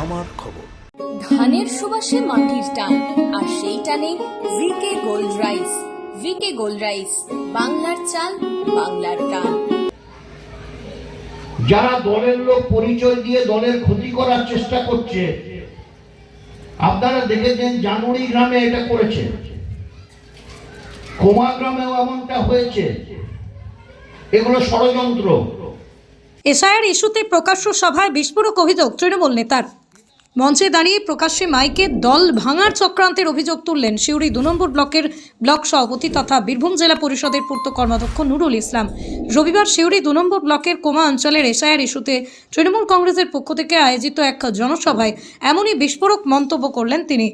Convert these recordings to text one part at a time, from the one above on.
আমার খবর। ধানের সুবাসে মাটির টান, আর সেই টানে V K gold rice. V K gold rice, বাংলার চাল, বাংলার টান। যারা দলের লোক পরিচয় দিয়ে দলের ক্ষতি করার চেষ্টা করছে, আপনারা দেখেছেন জানুয়ারি গ্রামে এটা করেছে, কোমা গ্রামেও এমনটা হয়েছে। এগুলো ষড়যন্ত্র। এসআইআর ইস্যুতে প্রকাশ্য সভায় বিস্ফোরক অভিযোগ তৃণমূল নেতার। মঞ্চে দাঁড়িয়ে প্রকাশ্যে মাইকে দল ভাঙার চক্রান্তের অভিযোগ তুললেন সিউড়ি 2 নম্বর ব্লকের ব্লক সভাপতি তথা বীরভূম জেলা পরিষদের পূর্ত কর্মাধ্যক্ষ নুরুল ইসলাম। রবিবার সিউড়ি 2 নম্বর ব্লকের কোমা অঞ্চলের এসআইআর ইস্যুতে তৃণমূল কংগ্রেসের পক্ষ থেকে আয়োজিত এক জনসভায় এমনই বিস্ফোরক মন্তব্য করলেন তিনি।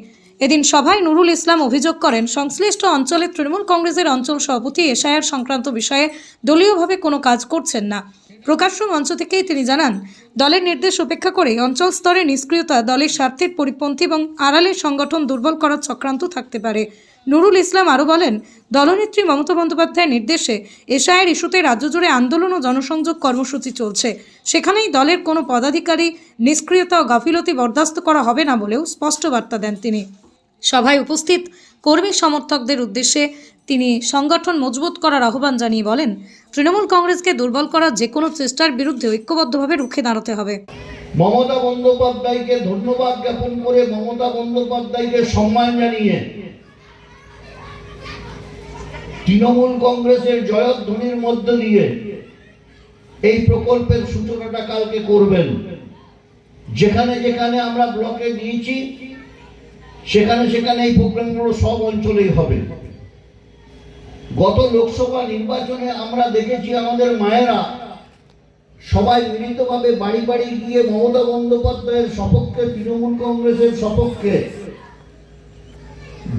এদিন সভায় নুরুল ইসলাম অভিযোগ করেন, সংশ্লিষ্ট অঞ্চলের তৃণমূল কংগ্রেসের অঞ্চল সভাপতি এসআইআর সংক্রান্ত বিষয়ে দলীয়ভাবে কোনো কাজ করছেন না। প্রকাশ্য মঞ্চ থেকেই তিনি জানান, দলের নির্দেশ উপেক্ষা করে অঞ্চল স্তরে নিষ্ক্রিয়তা দলের স্বার্থের পরিপন্থী এবং আড়ালের সংগঠন দুর্বল করার চক্রান্ত থাকতে পারে। নুরুল ইসলাম আরও বলেন, দলনেত্রী মমতা বন্দ্যোপাধ্যায়ের নির্দেশে এসআইআর ইস্যুতে রাজ্য জুড়ে আন্দোলন ও জনসংযোগ কর্মসূচি চলছে। সেখানেই দলের কোনো পদাধিকারী নিষ্ক্রিয়তা ও গাফিলতি বরদাস্ত করা হবে না বলেও স্পষ্ট বার্তা দেন তিনি। সভায় উপস্থিত কর্মী সমর্থকদের উদ্দেশ্যে তিনি সংগঠন মজবুত করার আহ্বান জানিয়ে বলেন, তৃণমূল কংগ্রেসকে দুর্বল করার যে কোনো চেষ্টার বিরুদ্ধে ঐক্যবদ্ধভাবে রুখে দাঁড়াতে হবে। মমতা বন্দ্যোপাধ্যায়কে ধন্যবাদ জ্ঞাপন করে, মমতা বন্দ্যোপাধ্যায়কে সম্মান জানিয়ে তৃণমূল কংগ্রেসের জয়ধ্বনির মধ্য দিয়ে এই প্রকল্পের সূচনাটা কালকে করবেন। যেখানে যেখানে আমরা ব্লকে দিয়েছি সেখানে সেখানে এই প্রোগ্রামগুলো সব অঞ্চলেই হবে। গত লোকসভা নির্বাচনে আমরা দেখেছি আমাদের মায়েরা সবাই মিলিতভাবে বাড়ি বাড়ি গিয়ে মমতা বন্দ্যোপাধ্যায়ের সপক্ষে, তৃণমূল কংগ্রেসের সপক্ষে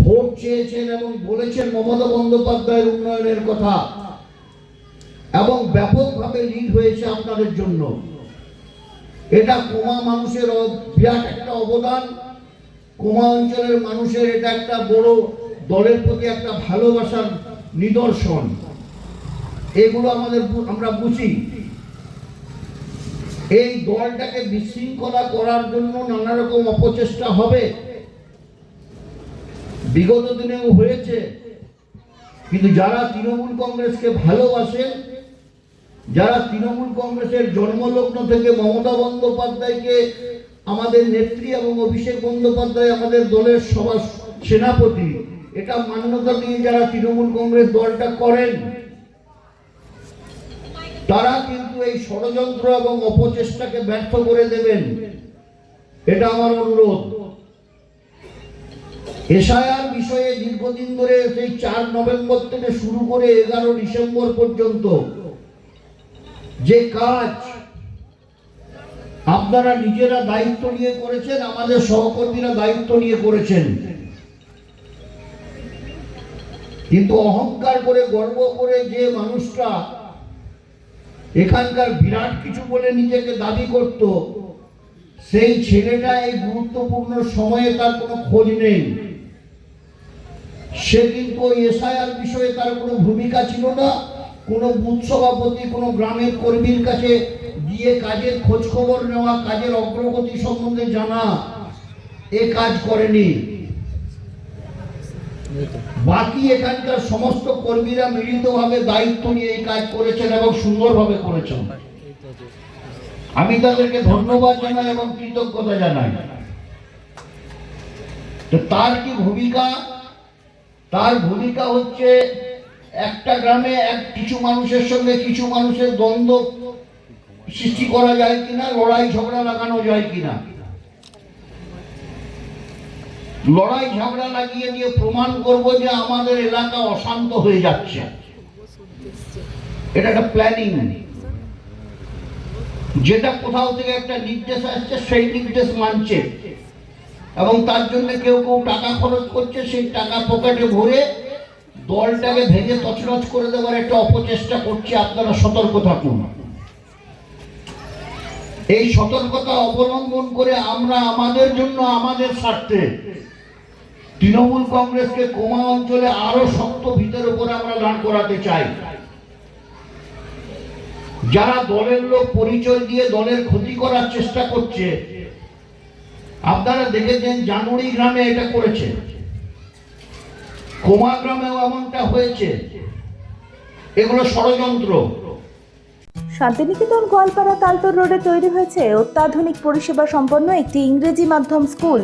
ভোট চেয়েছেন এবং বলেছেন মমতা বন্দ্যোপাধ্যায়ের উন্নয়নের কথা, এবং ব্যাপকভাবে লিড হয়েছে আপনাদের জন্য। এটা কোমা মানুষের বিরাট একটা অবদান। কোমা অঞ্চলের মানুষের এটা একটা বড় দলের প্রতি একটা ভালোবাসার নিদর্শন। এগুলো আমরা বুঝি। এই দলটাকে বিশৃঙ্খলা করার জন্য নানা রকম অপচেষ্টা হবে, বিগত দিনেও হয়েছে। কিন্তু যারা তৃণমূল কংগ্রেসকে ভালোবাসেন, যারা তৃণমূল কংগ্রেসের জন্মলগ্ন থেকে মমতা বন্দ্যোপাধ্যায়কে আমাদের নেত্রী এবং অভিষেক বন্দ্যোপাধ্যায় আমাদের দলের সেনাপতি, এটা মান্যতা দিয়ে যারা তৃণমূল কংগ্রেস দলটা করেন, তারা কিন্তু এই ষড়যন্ত্র এবং অপচেষ্টাকে ব্যর্থ করে দেবেন। এটা আমার অনুরোধ। এসআইআর বিষয়ে দীর্ঘদিন ধরে সেই 4 নভেম্বর থেকে শুরু করে 11 ডিসেম্বর পর্যন্ত যে কাজ আপনারা নিজেরা দায়িত্ব নিয়ে করেছেন, আমাদের সহকর্মীরা দায়িত্ব নিয়ে করেছেন, কিন্তু অহংকার করে, গর্ব করে যে মানুষটা এখানকার বিরাট কিছু বলে নিজেকে দাবি করত, সেই ছেলেটা এই গুরুত্বপূর্ণ সময়ে তার কোনো খোঁজ নেই। সে কিন্তু ওই এসআইআর বিষয়ে তার কোনো ভূমিকা ছিল না। কোনো বুথ সভাপতি, কোনো গ্রামের কর্মীর কাছে গিয়ে কাজের খোঁজ খবর নেওয়া, কাজের অগ্রগতি সম্বন্ধে জানা, এ কাজ করেনি। বাকি এখানকার সমস্ত কর্মীরা মিলিতভাবে দায়িত্ব নিয়ে এই কাজ করেছেন এবং সুন্দরভাবে করেছেন। আমি তাদেরকে ধন্যবাদ জানাই এবং কৃতজ্ঞতা জানাই। তো তার কি ভূমিকা? তার ভূমিকা হচ্ছে একটা গ্রামে কিছু মানুষের সঙ্গে কিছু মানুষের দ্বন্দ্ব সৃষ্টি করা যায় কিনা, লড়াই ঝগড়া লাগানো যায় কিনা, লড়াই ঝগড়া লাগিয়ে দিয়ে প্রমাণ করব যে আমাদের এলাকা অশান্ত হয়ে যাচ্ছে। এটা একটা প্ল্যানিং, যেটা কোথাও থেকে একটা নির্দেশ আসছে সেই নির্দেশ মানছে, এবং তার জন্য কেউ কেউ টাকা খরচ করছে, সেই টাকা পকেটে ভরে দলটাকে ভেঙে তছনছ করে দেওয়ার একটা অপচেষ্টা করছে। আপনারা সতর্ক থাকুন। এই সতর্কতা অবলম্বন করে আমরা আমাদের জন্য, আমাদের স্বার্থে তৃণমূল কংগ্রেসকে কোমা অঞ্চলে আরো শক্ত ভিতের উপরে আমরা দাঁড় করাতে চাই। যারা দলের লোক পরিচয় দিয়ে দলের ক্ষতি করার চেষ্টা করছে, আপনারা দেখেছেন জানুয়ারি গ্রামে এটা করেছে, কোমা গ্রামেও এমনটা হয়েছে। এগুলো ষড়যন্ত্র। শান্তিনিকেতন গোয়ালপাড়া তালতর রোডে তৈরি হয়েছে অত্যাধুনিক পরিষেবা সম্পন্ন একটি ইংরেজি মাধ্যম স্কুল,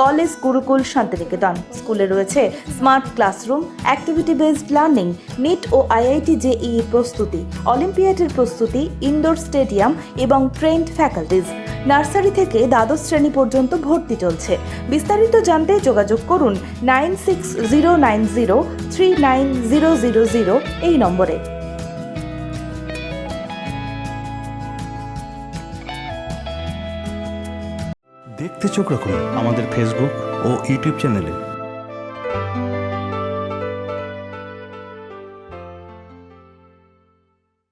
কলেজ গুরুকুল শান্তিনিকেতন। স্কুলে রয়েছে smart classroom, activity based learning, NEET ও আইআইটি জেইই প্রস্তুতি, অলিম্পিয়াডের প্রস্তুতি, ইনডোর স্টেডিয়াম এবং ট্রেন্ড ফ্যাকাল্টিজ। নার্সারি থেকে দ্বাদশ শ্রেণী পর্যন্ত ভর্তি চলছে। বিস্তারিত জানতে যোগাযোগ করুন 9609039000 এই নম্বরে। দেখতে চোখ রাখুন আমাদের ফেসবুক ও ইউটিউব চ্যানেলে।